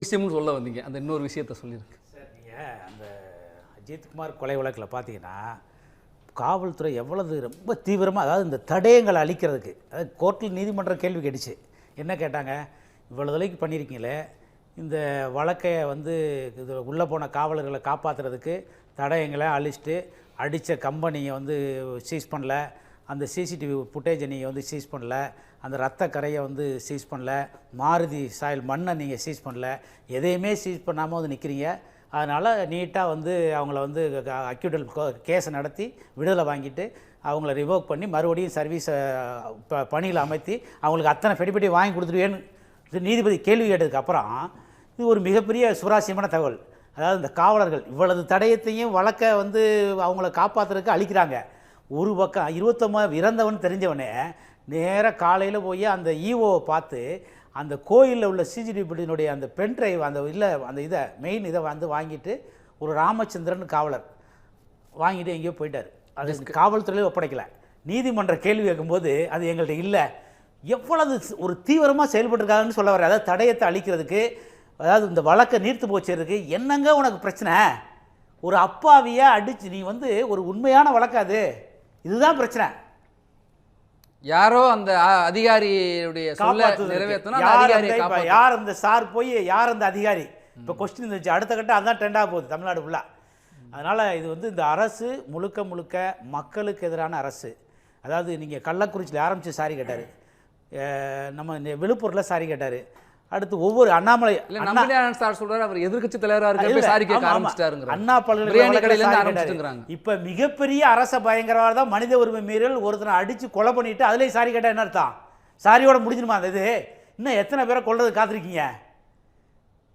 விஷயம்னு சொல்ல வந்தீங்க, அந்த இன்னொரு விஷயத்த சொல்லியிருக்கு சார். நீங்கள் அந்த அஜித்குமார் கொலை வழக்கில் பார்த்தீங்கன்னா காவல்துறை எவ்வளவு ரொம்ப தீவிரமாக, அதாவது இந்த தடயங்களை அழிக்கிறதுக்கு, அதாவது கோர்ட்டில் நீதிமன்றம் கேள்வி கேட்டுச்சு. என்ன கேட்டாங்க, இவ்வளோ தொலைக்கு பண்ணியிருக்கீங்களே, இந்த வழக்கை வந்து இது உள்ளே போன காவலர்களை காப்பாற்றுறதுக்கு தடயங்களை அழிச்சிட்டு அடித்த கம்பெனியை வந்து சீஸ் பண்ணல, அந்த சிசிடிவி ஃபுட்டேஜை நீங்கள் வந்து சீஸ் பண்ணல, அந்த ரத்த கரையை வந்து சீஸ் பண்ணல, மாருதி சாயல் மண்ணை நீங்கள் சீஸ் பண்ணல, எதையுமே சீஸ் பண்ணாமல் வந்து நிற்கிறீங்க. அதனால் நீட்டாக வந்து அவங்கள வந்து அக்யூட்டல் கேஸை நடத்தி விடுதலை வாங்கிட்டு அவங்கள ரிவோக் பண்ணி மறுபடியும் சர்வீஸை பணியில் அமைத்து அவங்களுக்கு அத்தனை பெட்டி வாங்கி கொடுத்துருவேன்னு நீதிபதி கேள்வி கேட்டதுக்கப்புறம் இது ஒரு மிகப்பெரிய சுவாரஸ்யமான தகவல். அதாவது இந்த காவலர்கள் இவ்வளவு தடயத்தையும் வழக்கை வந்து அவங்கள காப்பாற்றுறதுக்கு அழிக்கிறாங்க. ஒரு பக்கம் 29 இறந்தவன் தெரிஞ்சவனே நேராக காலையில் போய் அந்த ஈஓவை பார்த்து அந்த கோயிலில் உள்ள சிசிடிவினுடைய அந்த பென் டிரைவ் அந்த இதை மெயின் இதை வந்து வாங்கிட்டு ஒரு ராமச்சந்திரன் காவலர் வாங்கிட்டு எங்கேயோ போயிட்டார். அது காவல்துறையிலே ஒப்படைக்கலை. நீதிமன்ற கேள்வி கேட்கும்போது அது எங்கள்கிட்ட இல்லை. எவ்வளவு ஒரு தீவிரமாக செயல்பட்டுருக்காங்கன்னு சொல்ல வர. அதாவது தடயத்தை அழிக்கிறதுக்கு, அதாவது இந்த வழக்கை நீர்த்து போச்சுறதுக்கு என்னங்க உனக்கு பிரச்சனை? ஒரு அப்பாவியை அடித்து நீ வந்து ஒரு உண்மையான வழக்காது, இதுதான் பிரச்சனை. யாரோ அந்த அதிகாரியுடைய சொல்ல நிறைவேற்றணும். யார் அந்த சார் போய் யார் அந்த அதிகாரி? இப்போ கொஸ்டின் இருந்துச்சு, அடுத்த கட்டம் அதான் ட்ரெண்டாக போகுது தமிழ்நாடு ஃபுல்லாக. அதனால் இது வந்து இந்த அரசு முழுக்க முழுக்க மக்களுக்கு எதிரான அரசு. அதாவது நீங்கள் கள்ளக்குறிச்சியில் ஆரம்பித்து சாரி கேட்டார், நம்ம விழுப்புரத்தில் சாரி கேட்டார், அடுத்து ஒவ்வொரு அண்ணாமலை சார் சொல்றாரு அவர் எதிர்க்கட்சி தலைவராக இருக்க சாரி கேட்க ஆரம்பிச்சிட்டாருங்க. அண்ணா பல்கலைக்கழகம் இப்ப மிகப்பெரிய அரச பயங்கரவாதம், மனித உரிமை மீறல், ஒருத்தனை அடிச்சு கொலை பண்ணிட்டு அதுலயும் சாரி கேட்டா என்ன அர்த்தம்? சாரியோட முடிஞ்சிருமா? அந்த இது இன்னும் எத்தனை பேரை கொல்றது காத்திருக்கீங்க?